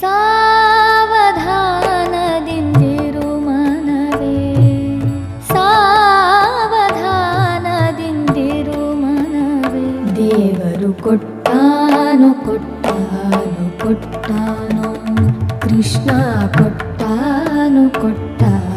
ಸಾವಧಾನದಿಂದಿರು ಮನವೇ, ಸಾವಧಾನದಿಂದಿರು ಮನವೇ. ದೇವರು ಕೊಟ್ಟಾನು ಕೊಟ್ಟಾನು ಕೊಟ್ಟಾನು, ಕೃಷ್ಣ ಕೊಟ್ಟಾನು ಕೊಟ್ಟಾನು.